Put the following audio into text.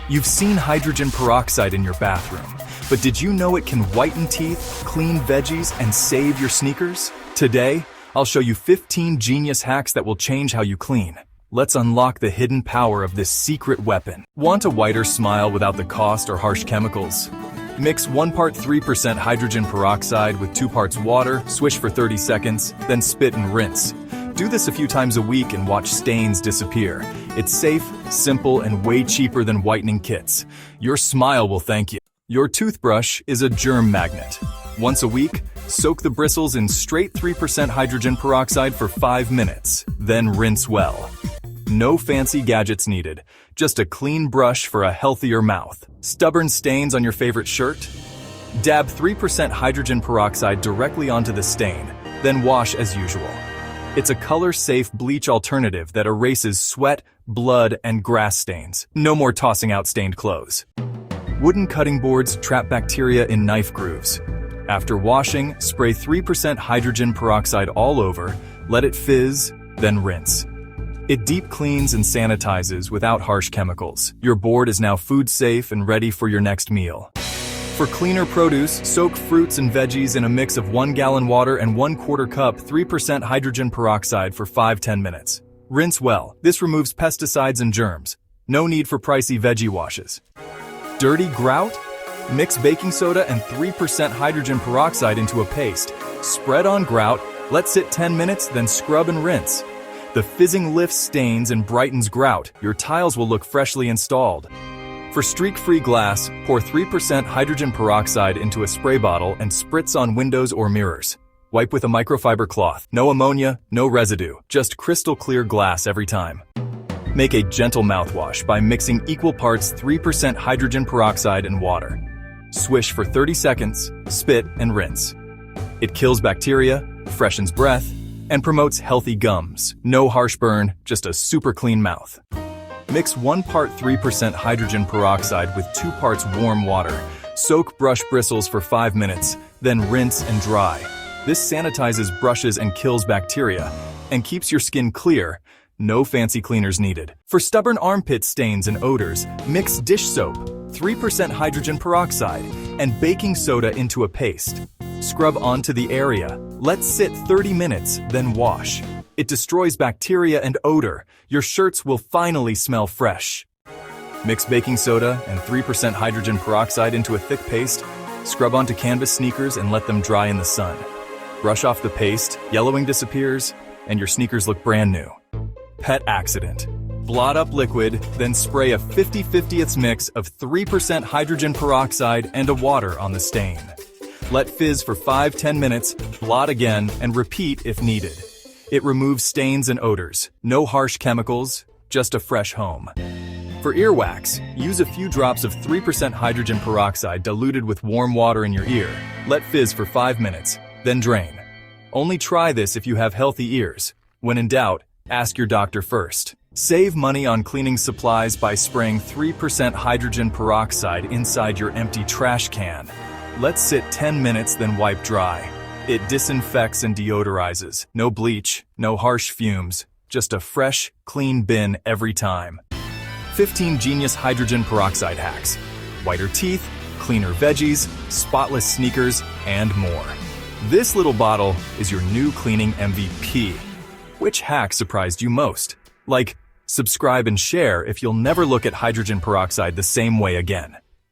You've seen hydrogen peroxide in your bathroom, but did you know it can whiten teeth, clean veggies, and save your sneakers? Today, I'll show you 15 genius hacks that will change how you clean. Let's unlock the hidden power of this secret weapon. Want a whiter smile without the cost or harsh chemicals? Mix 1 part 3% hydrogen peroxide with 2 parts water, swish for 30 seconds, then spit and rinse. Do this a few times a week and watch stains disappear. It's safe, simple, and way cheaper than whitening kits. Your smile will thank you. Your toothbrush is a germ magnet. Once a week, soak the bristles in straight 3% hydrogen peroxide for 5 minutes, then rinse well. No fancy gadgets needed, just a clean brush for a healthier mouth. Stubborn stains on your favorite shirt? Dab 3% hydrogen peroxide directly onto the stain, then wash as usual. It's a color-safe bleach alternative that erases sweat, blood, and grass stains. No more tossing out stained clothes. Wooden cutting boards trap bacteria in knife grooves. After washing, spray 3% hydrogen peroxide all over, let it fizz, then rinse. It deep cleans and sanitizes without harsh chemicals. Your board is now food safe and ready for your next meal. For cleaner produce, soak fruits and veggies in a mix of 1 gallon water and 1/4 cup 3% hydrogen peroxide for 5–10 minutes. Rinse well. This removes pesticides and germs. No need for pricey veggie washes. Dirty grout? Mix baking soda and 3% hydrogen peroxide into a paste. Spread on grout, let sit 10 minutes, then scrub and rinse. The fizzing lifts stains and brightens grout. Your tiles will look freshly installed. For streak-free glass, pour 3% hydrogen peroxide into a spray bottle and spritz on windows or mirrors. Wipe with a microfiber cloth. No ammonia, no residue, just crystal clear glass every time. Make a gentle mouthwash by mixing equal parts 3% hydrogen peroxide and water. Swish for 30 seconds, spit and rinse. It kills bacteria, freshens breath, and promotes healthy gums. No harsh burn, just a super clean mouth. Mix 1 part 3% hydrogen peroxide with 2 parts warm water. Soak brush bristles for 5 minutes, then rinse and dry. This sanitizes brushes and kills bacteria, and keeps your skin clear. No fancy cleaners needed. For stubborn armpit stains and odors, mix dish soap, 3% hydrogen peroxide, and baking soda into a paste. Scrub onto the area. Let sit 30 minutes, then wash. It destroys bacteria and odor. Your shirts will finally smell fresh. Mix baking soda and 3% hydrogen peroxide into a thick paste. Scrub onto canvas sneakers and let them dry in the sun. Brush off the paste, yellowing disappears, and your sneakers look brand new. Pet accident. Blot up liquid, then spray a 50/50ths mix of 3% hydrogen peroxide and a water on the stain. Let fizz for 5–10 minutes, blot again, and repeat if needed. It removes stains and odors. No harsh chemicals, just a fresh home. For earwax, use a few drops of 3% hydrogen peroxide diluted with warm water in your ear. Let fizz for 5 minutes, then drain. Only try this if you have healthy ears. When in doubt, ask your doctor first. Save money on cleaning supplies by spraying 3% hydrogen peroxide inside your empty trash can. Let sit 10 minutes, then wipe dry. It disinfects and deodorizes. No bleach, no harsh fumes, just a fresh, clean bin every time. 15 genius hydrogen peroxide hacks. Whiter teeth, cleaner veggies, spotless sneakers, and more. This little bottle is your new cleaning MVP. Which hack surprised you most? Like, subscribe and share if you'll never look at hydrogen peroxide the same way again.